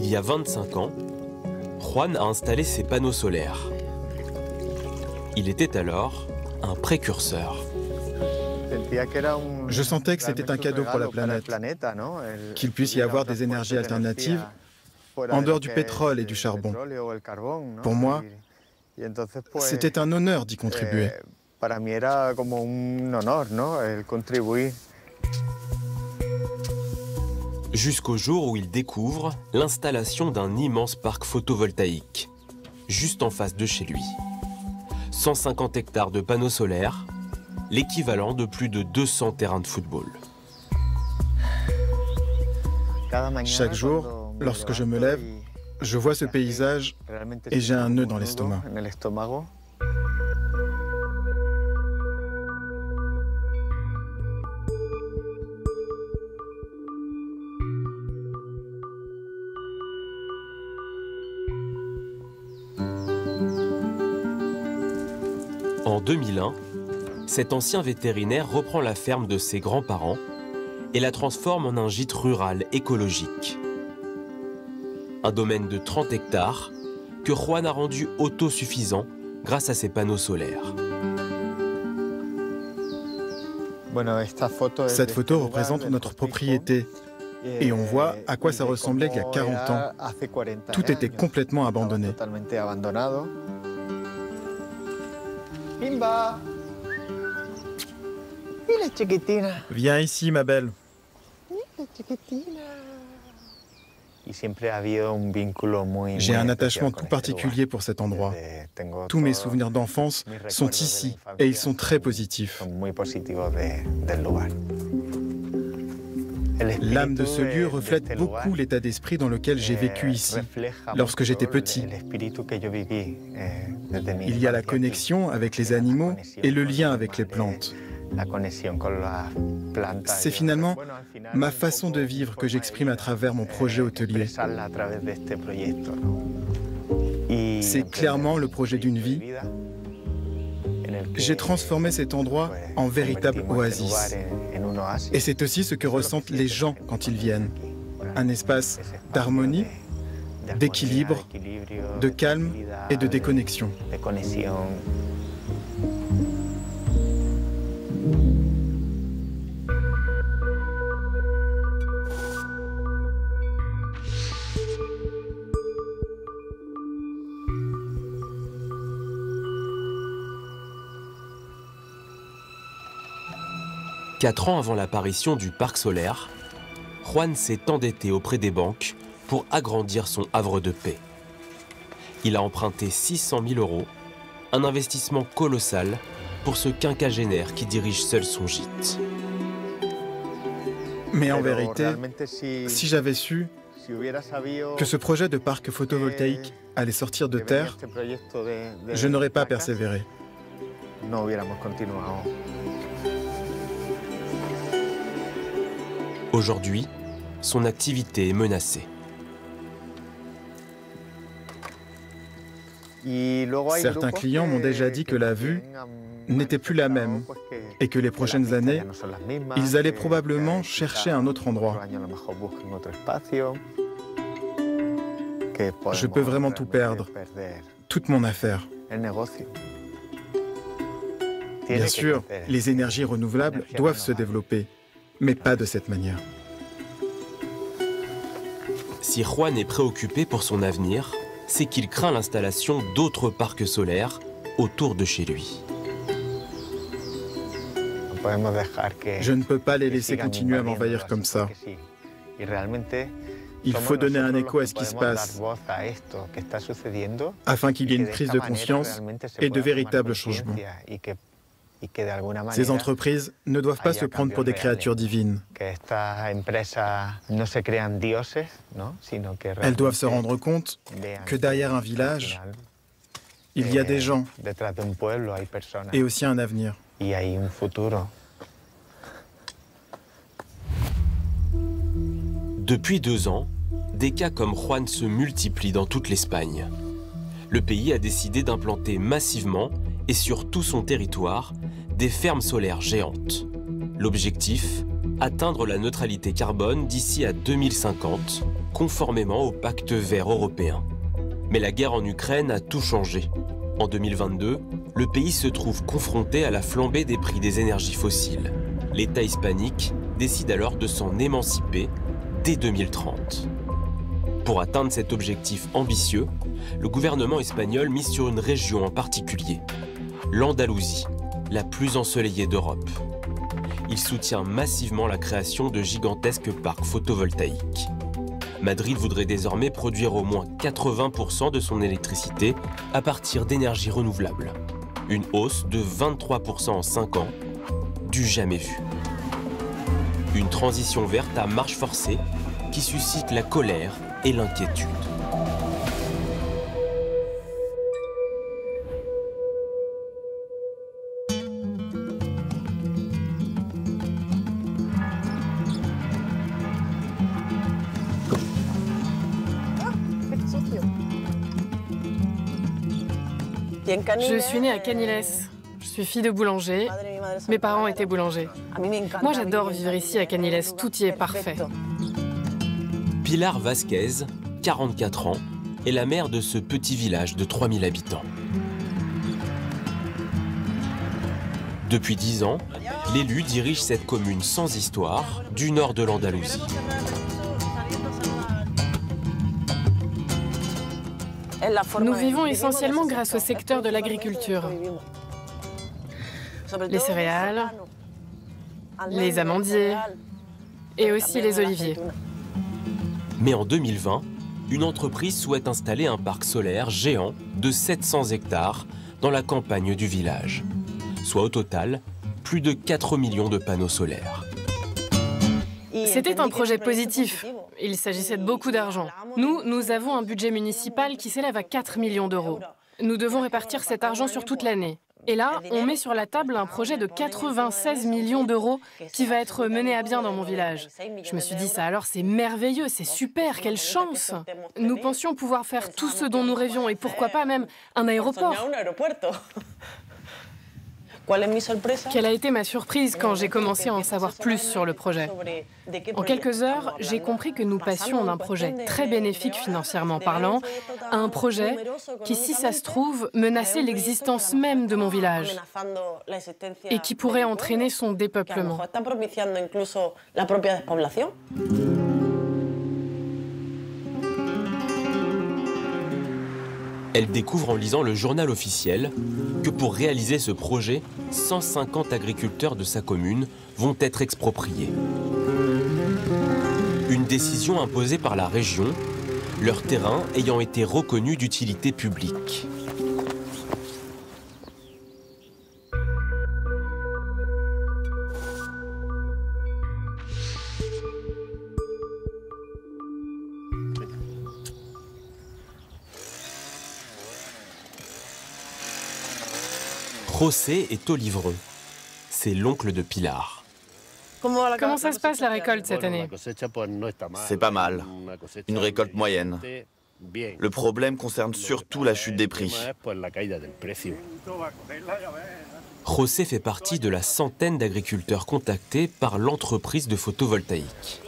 Il y a 25 ans, Juan a installé ses panneaux solaires. Il était alors un précurseur. Je sentais que c'était un cadeau pour la planète, qu'il puisse y avoir des énergies alternatives en dehors du pétrole et du charbon. Pour moi, c'était un honneur d'y contribuer. Jusqu'au jour où il découvre l'installation d'un immense parc photovoltaïque, juste en face de chez lui. 150 hectares de panneaux solaires, l'équivalent de plus de 200 terrains de football. Chaque jour, lorsque je me lève, je vois ce paysage et j'ai un nœud dans l'estomac. En 2001, cet ancien vétérinaire reprend la ferme de ses grands-parents et la transforme en un gîte rural écologique. Un domaine de 30 hectares que Juan a rendu autosuffisant grâce à ses panneaux solaires. Cette photo représente notre propriété et on voit à quoi ça ressemblait il y a 40 ans. Tout était complètement abandonné. Viens ici, ma belle. J'ai un attachement tout particulier pour cet endroit. Tous mes souvenirs d'enfance sont ici et ils sont très positifs. L'âme de ce lieu reflète beaucoup l'état d'esprit dans lequel j'ai vécu ici, lorsque j'étais petit. Il y a la connexion avec les animaux et le lien avec les plantes. C'est finalement ma façon de vivre que j'exprime à travers mon projet hôtelier. C'est clairement le projet d'une vie. J'ai transformé cet endroit en véritable oasis. Et c'est aussi ce que ressentent les gens quand ils viennent. Un espace d'harmonie, d'équilibre, de calme et de déconnexion. 4 ans avant l'apparition du parc solaire, Juan s'est endetté auprès des banques pour agrandir son havre de paix. Il a emprunté 600 000 €, un investissement colossal pour ce quinquagénaire qui dirige seul son gîte. Mais en vérité, si j'avais su que ce projet de parc photovoltaïque allait sortir de terre, je n'aurais pas persévéré. Aujourd'hui, son activité est menacée. Certains clients m'ont déjà dit que la vue n'était plus la même et que les prochaines années, ils allaient probablement chercher un autre endroit. Je peux vraiment tout perdre, toute mon affaire. Bien sûr, les énergies renouvelables doivent se développer, mais pas de cette manière. Si Juan est préoccupé pour son avenir, c'est qu'il craint l'installation d'autres parcs solaires autour de chez lui. Je ne peux pas les laisser continuer à m'envahir comme ça. Il faut donner un écho à ce qui se passe, afin qu'il y ait une prise de conscience et de véritables changements. Ces entreprises ne doivent pas se prendre pour des créatures divines. Elles doivent se rendre compte que derrière un village, il y a des gens et aussi un avenir. Depuis 2 ans, des cas comme Juan se multiplient dans toute l'Espagne. Le pays a décidé d'implanter massivement et sur tout son territoire des fermes solaires géantes. L'objectif, atteindre la neutralité carbone d'ici à 2050, conformément au pacte vert européen. Mais la guerre en Ukraine a tout changé. En 2022, le pays se trouve confronté à la flambée des prix des énergies fossiles. L'État hispanique décide alors de s'en émanciper dès 2030. Pour atteindre cet objectif ambitieux, le gouvernement espagnol mise sur une région en particulier, l'Andalousie, la plus ensoleillée d'Europe. Il soutient massivement la création de gigantesques parcs photovoltaïques. Madrid voudrait désormais produire au moins 80% de son électricité à partir d'énergies renouvelables. Une hausse de 23% en 5 ans, du jamais vu. Une transition verte à marche forcée qui suscite la colère et l'inquiétude. Je suis née à Caniles. Je suis fille de boulanger. Mes parents étaient boulangers. Moi, j'adore vivre ici à Caniles. Tout y est parfait. Pilar Vázquez, 44 ans, est la mère de ce petit village de 3000 habitants. Depuis 10 ans, l'élu dirige cette commune sans histoire du nord de l'Andalousie. Nous vivons essentiellement grâce au secteur de l'agriculture. Les céréales, les amandiers et aussi les oliviers. Mais en 2020, une entreprise souhaite installer un parc solaire géant de 700 hectares dans la campagne du village. Soit au total, plus de 4 millions de panneaux solaires. C'était un projet positif. Il s'agissait de beaucoup d'argent. Nous avons un budget municipal qui s'élève à 4 millions d'euros. Nous devons répartir cet argent sur toute l'année. Et là, on met sur la table un projet de 96 millions d'euros qui va être mené à bien dans mon village. Je me suis dit, ça alors, c'est merveilleux, c'est super, quelle chance! Nous pensions pouvoir faire tout ce dont nous rêvions et pourquoi pas même un aéroport. Quelle a été ma surprise quand j'ai commencé à en savoir plus sur le projet? En quelques heures, j'ai compris que nous passions d'un projet très bénéfique financièrement parlant à un projet qui, si ça se trouve, menaçait l'existence même de mon village et qui pourrait entraîner son dépeuplement. Elle découvre en lisant le journal officiel que pour réaliser ce projet, 150 agriculteurs de sa commune vont être expropriés. Une décision imposée par la région, leur terrain ayant été reconnu d'utilité publique. José est olivron. C'est l'oncle de Pilar. Comment ça se passe la récolte cette année? C'est pas mal. Une récolte moyenne. Le problème concerne surtout la chute des prix. José fait partie de la centaine d'agriculteurs contactés par l'entreprise de photovoltaïque.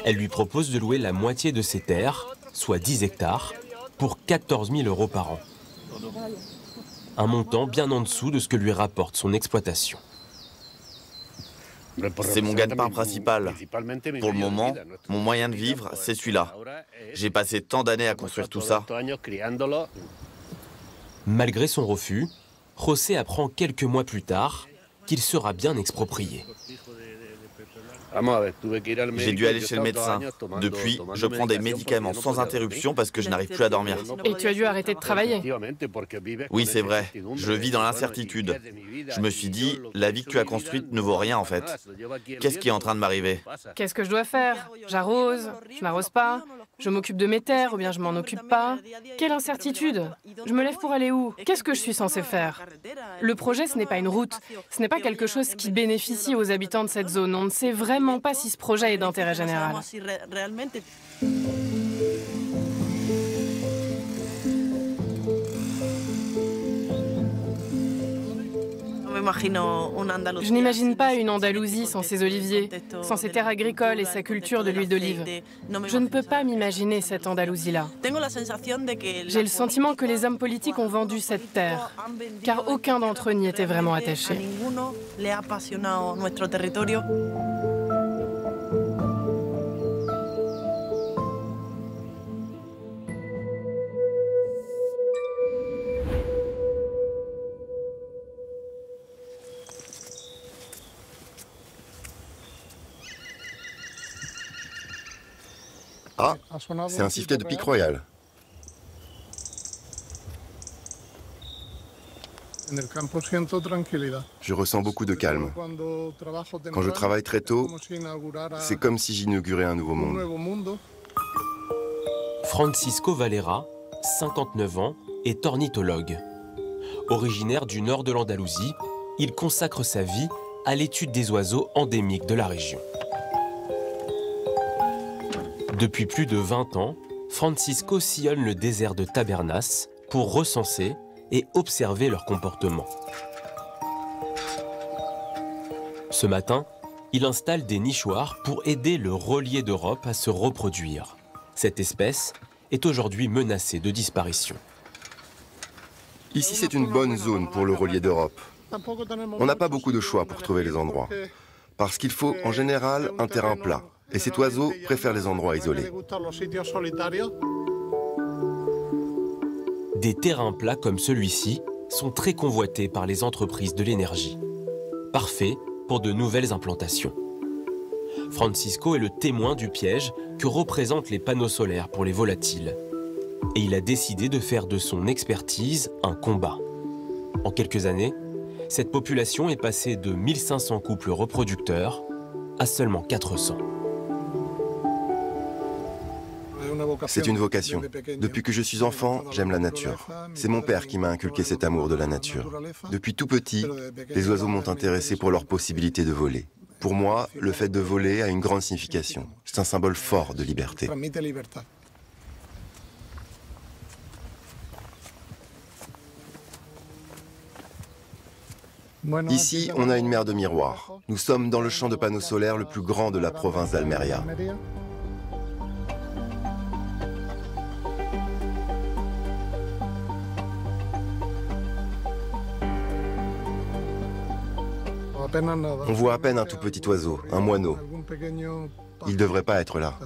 Elle lui propose de louer la moitié de ses terres, soit 10 hectares, pour 14 000 € par an. Un montant bien en dessous de ce que lui rapporte son exploitation. C'est mon gagne-pain principal. Pour le moment, mon moyen de vivre, c'est celui-là. J'ai passé tant d'années à construire tout ça. Malgré son refus, José apprend quelques mois plus tard qu'il sera bien exproprié. J'ai dû aller chez le médecin. Depuis, je prends des médicaments sans interruption parce que je n'arrive plus à dormir. Et tu as dû arrêter de travailler? Oui, c'est vrai. Je vis dans l'incertitude. Je me suis dit, la vie que tu as construite ne vaut rien en fait. Qu'est-ce qui est en train de m'arriver? Qu'est-ce que je dois faire? J'arrose? Je n'arrose pas? Je m'occupe de mes terres ou bien je m'en occupe pas? Quelle incertitude! Je me lève pour aller où? Qu'est-ce que je suis censé faire? Le projet, ce n'est pas une route. Ce n'est pas quelque chose qui bénéficie aux habitants de cette zone. On ne sait vraiment pas si ce projet est d'intérêt général. Je n'imagine pas une Andalousie sans ses oliviers, sans ses terres agricoles et sa culture de l'huile d'olive. Je ne peux pas m'imaginer cette Andalousie-là. J'ai le sentiment que les hommes politiques ont vendu cette terre, car aucun d'entre eux n'y était vraiment attaché. Ah, c'est un sifflet de pic royal. Je ressens beaucoup de calme. Quand je travaille très tôt, c'est comme si j'inaugurais un nouveau monde. Francisco Valera, 59 ans, est ornithologue. Originaire du nord de l'Andalousie, il consacre sa vie à l'étude des oiseaux endémiques de la région. Depuis plus de 20 ans, Francisco sillonne le désert de Tabernas pour recenser et observer leur comportement. Ce matin, il installe des nichoirs pour aider le relier d'Europe à se reproduire. Cette espèce est aujourd'hui menacée de disparition. Ici, c'est une bonne zone pour le relier d'Europe. On n'a pas beaucoup de choix pour trouver les endroits, parce qu'il faut en général un terrain plat. Et cet oiseau préfère les endroits isolés. Des terrains plats comme celui-ci sont très convoités par les entreprises de l'énergie. Parfait pour de nouvelles implantations. Francisco est le témoin du piège que représentent les panneaux solaires pour les volatiles. Et il a décidé de faire de son expertise un combat. En quelques années, cette population est passée de 1500 couples reproducteurs à seulement 400. C'est une vocation. Depuis que je suis enfant, j'aime la nature. C'est mon père qui m'a inculqué cet amour de la nature. Depuis tout petit, les oiseaux m'ont intéressé pour leur possibilité de voler. Pour moi, le fait de voler a une grande signification. C'est un symbole fort de liberté. Ici, on a une mer de miroirs. Nous sommes dans le champ de panneaux solaires le plus grand de la province d'Almeria. On voit à peine un tout petit oiseau, un moineau. Il ne devrait pas être là.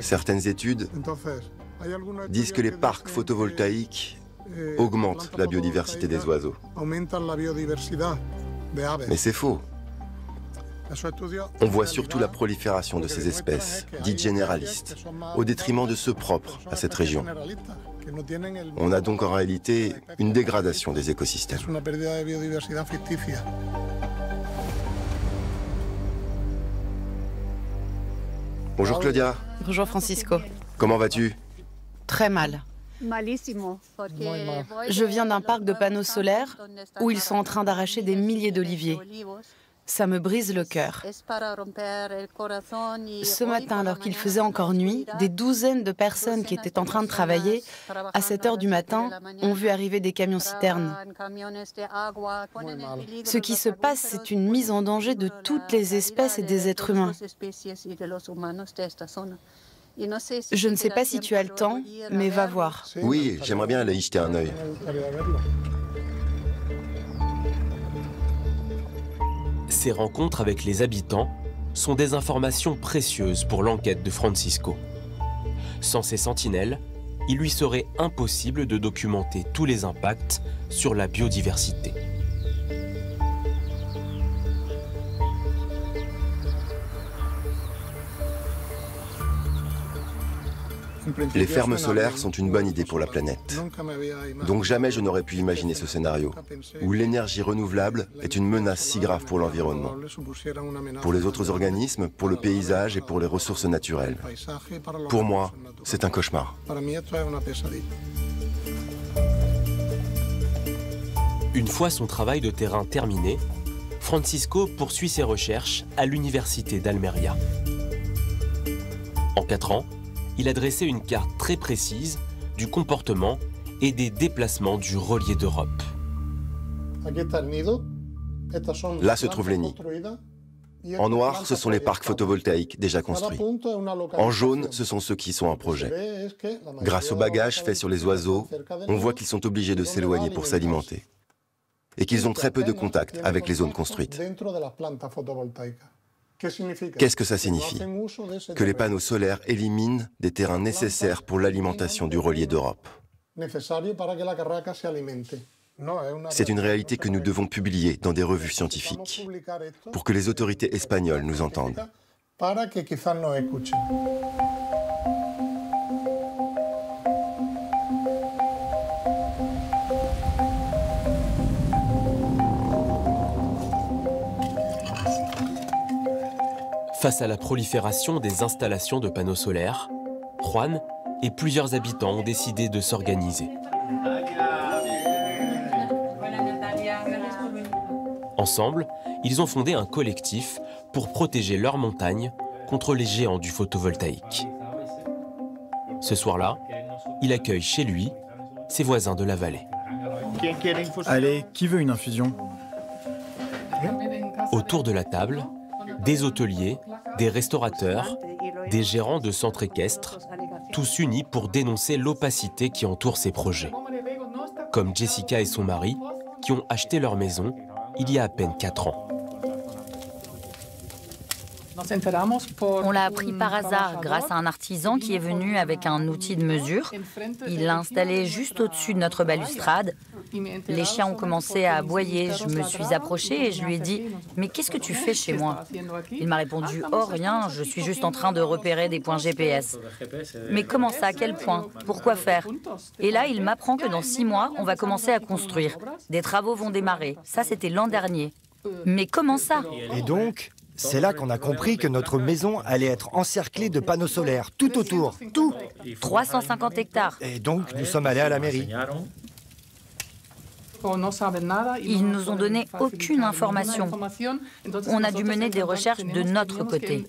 Certaines études disent que les parcs photovoltaïques augmentent la biodiversité des oiseaux. Mais c'est faux. On voit surtout la prolifération de ces espèces, dites généralistes, au détriment de ceux propres à cette région. On a donc en réalité une dégradation des écosystèmes. Bonjour Claudia. Bonjour Francisco. Comment vas-tu? Très mal. Je viens d'un parc de panneaux solaires où ils sont en train d'arracher des milliers d'oliviers. Ça me brise le cœur. Ce matin, alors qu'il faisait encore nuit, des douzaines de personnes qui étaient en train de travailler, à 7 heures du matin, ont vu arriver des camions-citernes. Ce qui se passe, c'est une mise en danger de toutes les espèces et des êtres humains. Je ne sais pas si tu as le temps, mais va voir. Oui, j'aimerais bien aller y jeter un œil. Ces rencontres avec les habitants sont des informations précieuses pour l'enquête de Francisco. Sans ces sentinelles, il lui serait impossible de documenter tous les impacts sur la biodiversité. Les fermes solaires sont une bonne idée pour la planète. Donc jamais je n'aurais pu imaginer ce scénario, où l'énergie renouvelable est une menace si grave pour l'environnement, pour les autres organismes, pour le paysage et pour les ressources naturelles. Pour moi, c'est un cauchemar. Une fois son travail de terrain terminé, Francisco poursuit ses recherches à l'université d'Almeria. En 4 ans, il a dressé une carte très précise du comportement et des déplacements du relier d'Europe. Là se trouvent les nids. En noir, ce sont les parcs photovoltaïques déjà construits. En jaune, ce sont ceux qui sont en projet. Grâce au bagage fait sur les oiseaux, on voit qu'ils sont obligés de s'éloigner pour s'alimenter et qu'ils ont très peu de contact avec les zones construites. Qu'est-ce que ça signifie? Que les panneaux solaires éliminent des terrains nécessaires pour l'alimentation du relier d'Europe. C'est une réalité que nous devons publier dans des revues scientifiques pour que les autorités espagnoles nous entendent. Face à la prolifération des installations de panneaux solaires, Juan et plusieurs habitants ont décidé de s'organiser. Ensemble, ils ont fondé un collectif pour protéger leur montagne contre les géants du photovoltaïque. Ce soir-là, il accueille chez lui ses voisins de la vallée. Allez, qui veut une infusion? Autour de la table, des hôteliers, des restaurateurs, des gérants de centres équestres, tous unis pour dénoncer l'opacité qui entoure ces projets. Comme Jessica et son mari, qui ont acheté leur maison il y a à peine 4 ans. On l'a appris par hasard grâce à un artisan qui est venu avec un outil de mesure. Il l'a installé juste au-dessus de notre balustrade. Les chiens ont commencé à aboyer. Je me suis approchée et je lui ai dit « Mais qu'est-ce que tu fais chez moi ?» Il m'a répondu « Oh, rien, je suis juste en train de repérer des points GPS. » « Mais comment ça? À quel point? Pourquoi faire? » Et là, il m'apprend que dans 6 mois, on va commencer à construire. Des travaux vont démarrer. Ça, c'était l'an dernier. Mais comment ça? Et donc, c'est là qu'on a compris que notre maison allait être encerclée de panneaux solaires, tout autour. Tout. 350 hectares. Et donc, nous sommes allés à la mairie. Ils nous ont donné aucune information. On a dû mener des recherches de notre côté.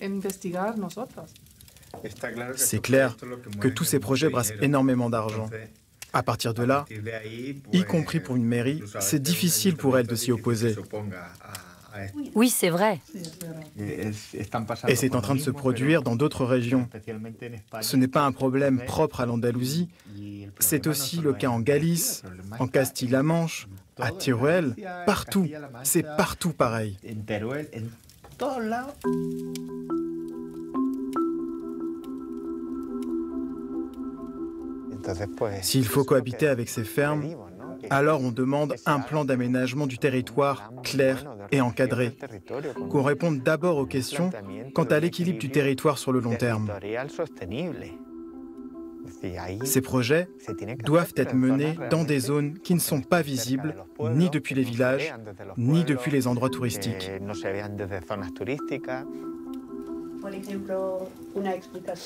C'est clair que tous ces projets brassent énormément d'argent. À partir de là, y compris pour une mairie, c'est difficile pour elle de s'y opposer. Oui, c'est vrai. Et c'est en train de se produire dans d'autres régions. Ce n'est pas un problème propre à l'Andalousie, c'est aussi le cas en Galice, en Castille-La Manche, à Teruel, partout. C'est partout pareil. S'il faut cohabiter avec ces fermes, alors on demande un plan d'aménagement du territoire clair et encadré, qu'on réponde d'abord aux questions quant à l'équilibre du territoire sur le long terme. Ces projets doivent être menés dans des zones qui ne sont pas visibles ni depuis les villages, ni depuis les endroits touristiques.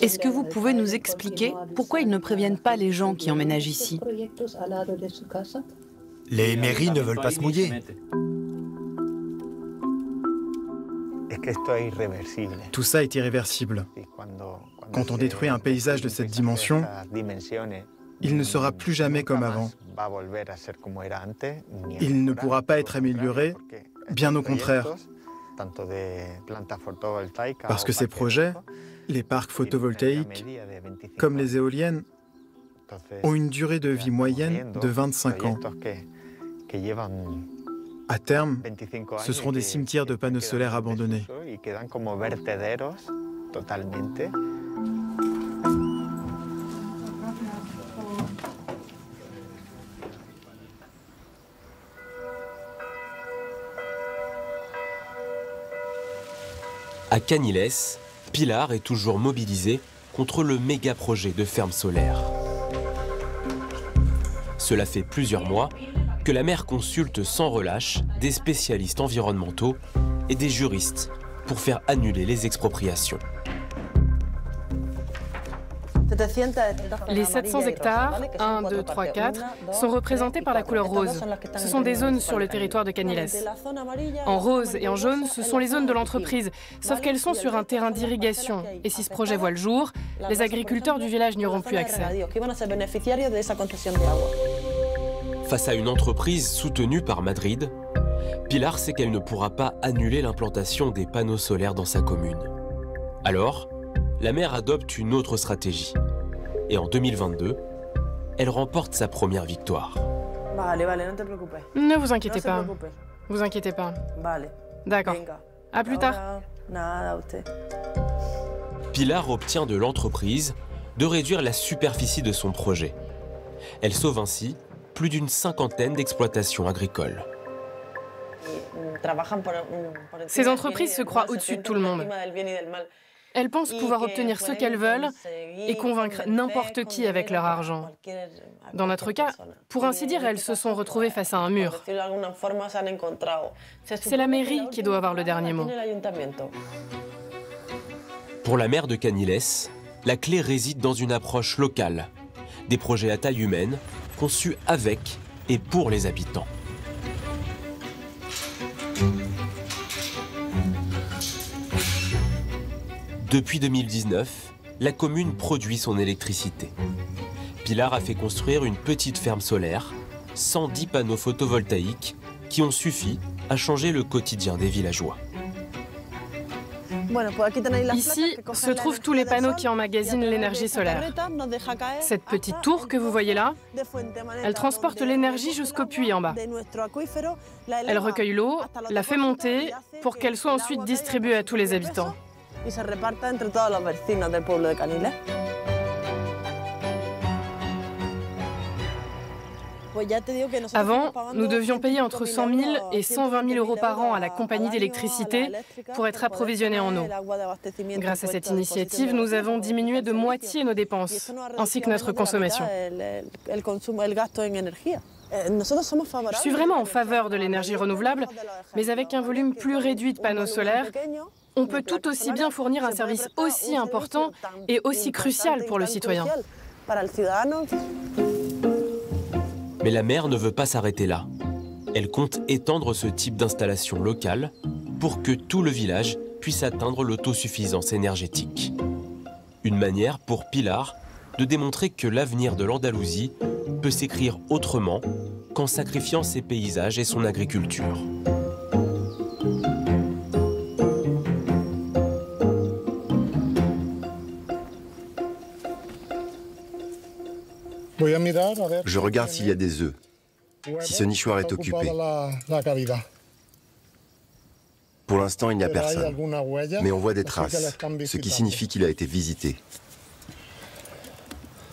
Est-ce que vous pouvez nous expliquer pourquoi ils ne préviennent pas les gens qui emménagent ici? Les mairies ne veulent pas se mouiller. Tout ça est irréversible. Quand on détruit un paysage de cette dimension, il ne sera plus jamais comme avant. Il ne pourra pas être amélioré, bien au contraire. Parce que ces projets, les parcs photovoltaïques, comme les éoliennes, ont une durée de vie moyenne de 25 ans. À terme, ce seront des cimetières de panneaux solaires abandonnés. À Canilles, Pilar est toujours mobilisée contre le méga-projet de ferme solaire. Cela fait plusieurs mois que la maire consulte sans relâche des spécialistes environnementaux et des juristes pour faire annuler les expropriations. Les 700 hectares, 1, 2, 3, 4, sont représentés par la couleur rose. Ce sont des zones sur le territoire de Canilles. En rose et en jaune, ce sont les zones de l'entreprise, sauf qu'elles sont sur un terrain d'irrigation. Et si ce projet voit le jour, les agriculteurs du village n'y auront plus accès. Face à une entreprise soutenue par Madrid, Pilar sait qu'elle ne pourra pas annuler l'implantation des panneaux solaires dans sa commune. Alors, la maire adopte une autre stratégie. Et en 2022, elle remporte sa première victoire. Ne vous inquiétez pas. Vous inquiétez pas. D'accord. À plus tard. Pilar obtient de l'entreprise de réduire la superficie de son projet. Elle sauve ainsi plus d'une cinquantaine d'exploitations agricoles. Ces entreprises se croient au-dessus de tout le monde. Elles pensent pouvoir obtenir ce qu'elles veulent et convaincre n'importe qui avec leur argent. Dans notre cas, pour ainsi dire, elles se sont retrouvées face à un mur. C'est la mairie qui doit avoir le dernier mot. Pour la maire de Caniles, la clé réside dans une approche locale, des projets à taille humaine conçus avec et pour les habitants. Depuis 2019, la commune produit son électricité. Pilar a fait construire une petite ferme solaire, 110 panneaux photovoltaïques qui ont suffi à changer le quotidien des villageois. Ici se trouvent tous les panneaux qui emmagasinent l'énergie solaire. Cette petite tour que vous voyez là, elle transporte l'énergie jusqu'au puits en bas. Elle recueille l'eau, la fait monter pour qu'elle soit ensuite distribuée à tous les habitants. Avant, nous devions payer entre 100 000 et 120 000 euros par an à la compagnie d'électricité pour être approvisionnés en eau. Grâce à cette initiative, nous avons diminué de moitié nos dépenses, ainsi que notre consommation. Je suis vraiment en faveur de l'énergie renouvelable, mais avec un volume plus réduit de panneaux solaires, on peut tout aussi bien fournir un service aussi important et aussi crucial pour le citoyen. Mais la maire ne veut pas s'arrêter là. Elle compte étendre ce type d'installation locale pour que tout le village puisse atteindre l'autosuffisance énergétique. Une manière pour Pilar de démontrer que l'avenir de l'Andalousie peut s'écrire autrement qu'en sacrifiant ses paysages et son agriculture. Je regarde s'il y a des œufs, si ce nichoir est occupé. Pour l'instant, il n'y a personne, mais on voit des traces, ce qui signifie qu'il a été visité.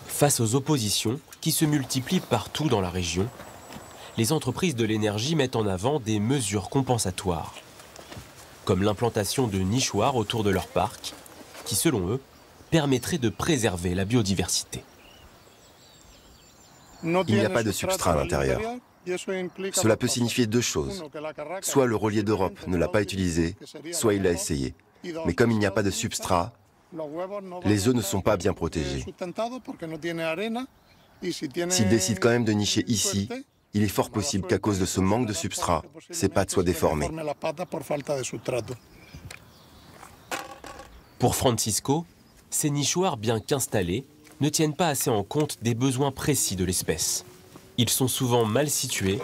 Face aux oppositions qui se multiplient partout dans la région, les entreprises de l'énergie mettent en avant des mesures compensatoires, comme l'implantation de nichoirs autour de leur parc, qui, selon eux, permettraient de préserver la biodiversité. Il n'y a pas de substrat à l'intérieur. Cela peut signifier deux choses. Soit le relier d'Europe ne l'a pas utilisé, soit il l'a essayé. Mais comme il n'y a pas de substrat, les œufs ne sont pas bien protégés. S'il décide quand même de nicher ici, il est fort possible qu'à cause de ce manque de substrat, ses pattes soient déformées. Pour Francisco, ces nichoirs, bien qu'installés, ne tiennent pas assez en compte des besoins précis de l'espèce. Ils sont souvent mal situés,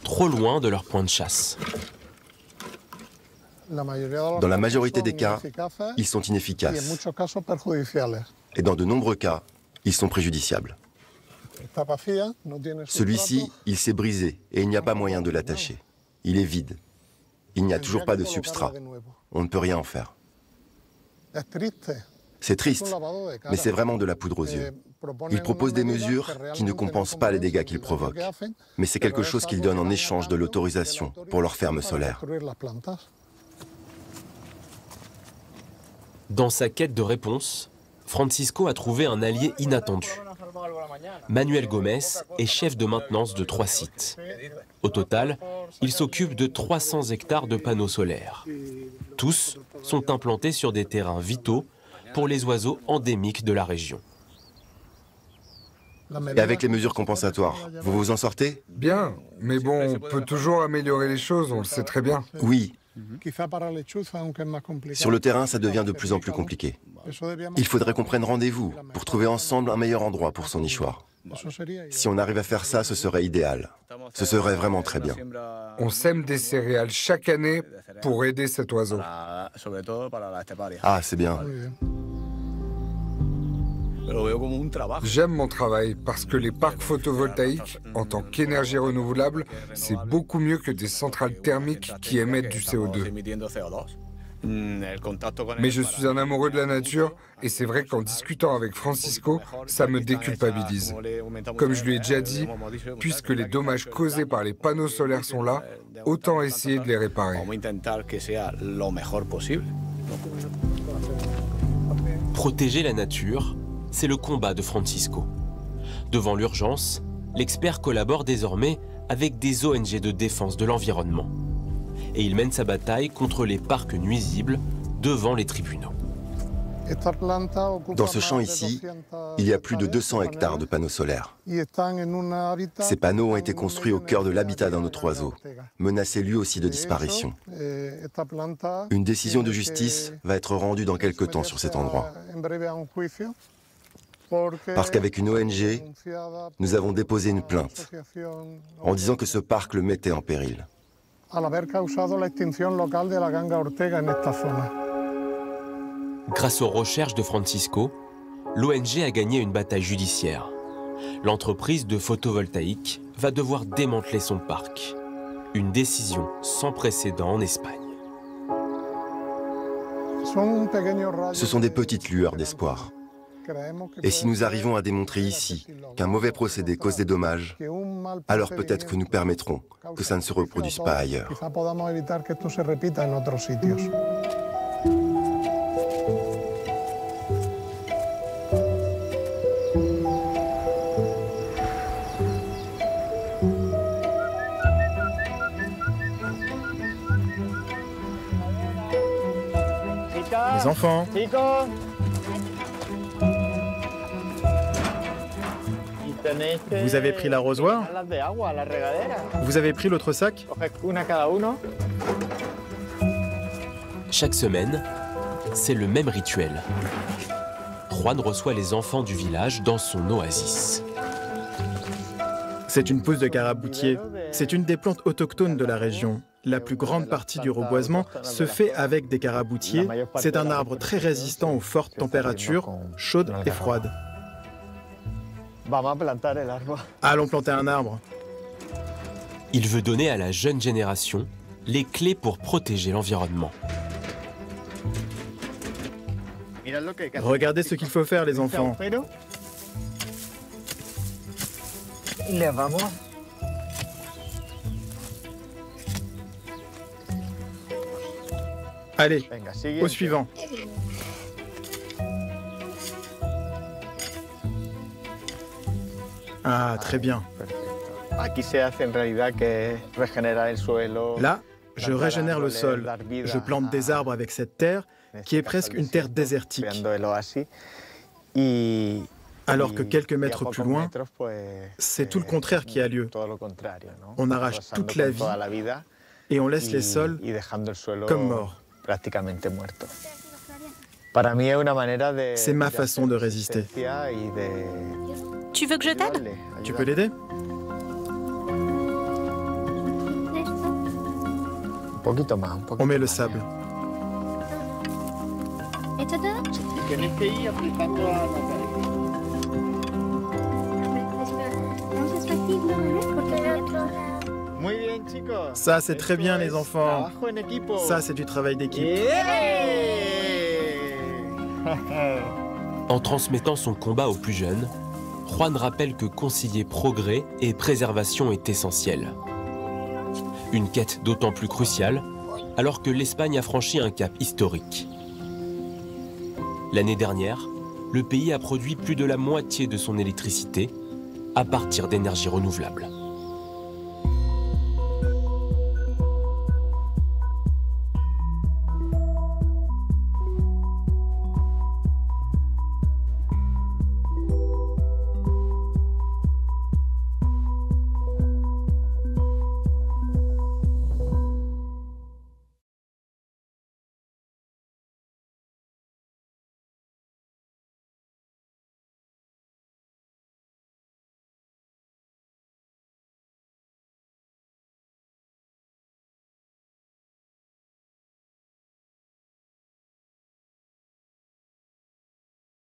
trop loin de leur point de chasse. Dans la majorité des cas, ils sont inefficaces. Et dans de nombreux cas, ils sont préjudiciables. Celui-ci, il s'est brisé et il n'y a pas moyen de l'attacher. Il est vide. Il n'y a toujours pas de substrat. On ne peut rien en faire. C'est triste, mais c'est vraiment de la poudre aux yeux. Il propose des mesures qui ne compensent pas les dégâts qu'il provoque. Mais c'est quelque chose qu'il donne en échange de l'autorisation pour leur ferme solaire. Dans sa quête de réponse, Francisco a trouvé un allié inattendu. Manuel Gomez est chef de maintenance de 3 sites. Au total, il s'occupe de 300 hectares de panneaux solaires. Tous sont implantés sur des terrains vitaux pour les oiseaux endémiques de la région. Et avec les mesures compensatoires, vous vous en sortez? Bien, mais bon, on peut toujours améliorer les choses, on le sait très bien. Oui. Sur le terrain, ça devient de plus en plus compliqué. Il faudrait qu'on prenne rendez-vous pour trouver ensemble un meilleur endroit pour son nichoir. Si on arrive à faire ça, ce serait idéal. Ce serait vraiment très bien. On sème des céréales chaque année pour aider cet oiseau. Ah, c'est bien. J'aime mon travail parce que les parcs photovoltaïques, en tant qu'énergie renouvelable, c'est beaucoup mieux que des centrales thermiques qui émettent du CO2. Mais je suis un amoureux de la nature et c'est vrai qu'en discutant avec Francisco, ça me déculpabilise. Comme je lui ai déjà dit, puisque les dommages causés par les panneaux solaires sont là, autant essayer de les réparer. Protéger la nature, c'est le combat de Francisco. Devant l'urgence, l'expert collabore désormais avec des ONG de défense de l'environnement. Et il mène sa bataille contre les parcs nuisibles devant les tribunaux. Dans ce champ ici, il y a plus de 200 hectares de panneaux solaires. Ces panneaux ont été construits au cœur de l'habitat d'un autre oiseau, menacé lui aussi de disparition. Une décision de justice va être rendue dans quelque temps sur cet endroit. Parce qu'avec une ONG, nous avons déposé une plainte en disant que ce parc le mettait en péril. Grâce aux recherches de Francisco, l'ONG a gagné une bataille judiciaire. L'entreprise de photovoltaïque va devoir démanteler son parc. Une décision sans précédent en Espagne. Ce sont des petites lueurs d'espoir. Et si nous arrivons à démontrer ici qu'un mauvais procédé cause des dommages, alors peut-être que nous permettrons que ça ne se reproduise pas ailleurs. Les enfants. Vous avez pris l'arrosoir? Vous avez pris l'autre sac? Chaque semaine, c'est le même rituel. Juan reçoit les enfants du village dans son oasis. C'est une pousse de caraboutier. C'est une des plantes autochtones de la région. La plus grande partie du reboisement se fait avec des caraboutiers. C'est un arbre très résistant aux fortes températures, chaudes et froides. Allons planter un arbre. Il veut donner à la jeune génération les clés pour protéger l'environnement. Regardez ce qu'il faut faire, les enfants. Allez, au suivant. Ah, très bien. Là, je régénère le sol. Je plante des arbres avec cette terre qui est presque une terre désertique. Alors que quelques mètres plus loin, c'est tout le contraire qui a lieu. On arrache toute la vie et on laisse les sols comme morts. C'est ma façon de résister. Tu veux que je t'aide? Tu peux l'aider? On met le sable. Ça, c'est très bien, les enfants. Ça, c'est du travail d'équipe. En transmettant son combat aux plus jeunes, Juan rappelle que concilier progrès et préservation est essentiel. Une quête d'autant plus cruciale alors que l'Espagne a franchi un cap historique. L'année dernière, le pays a produit plus de la moitié de son électricité à partir d'énergies renouvelables.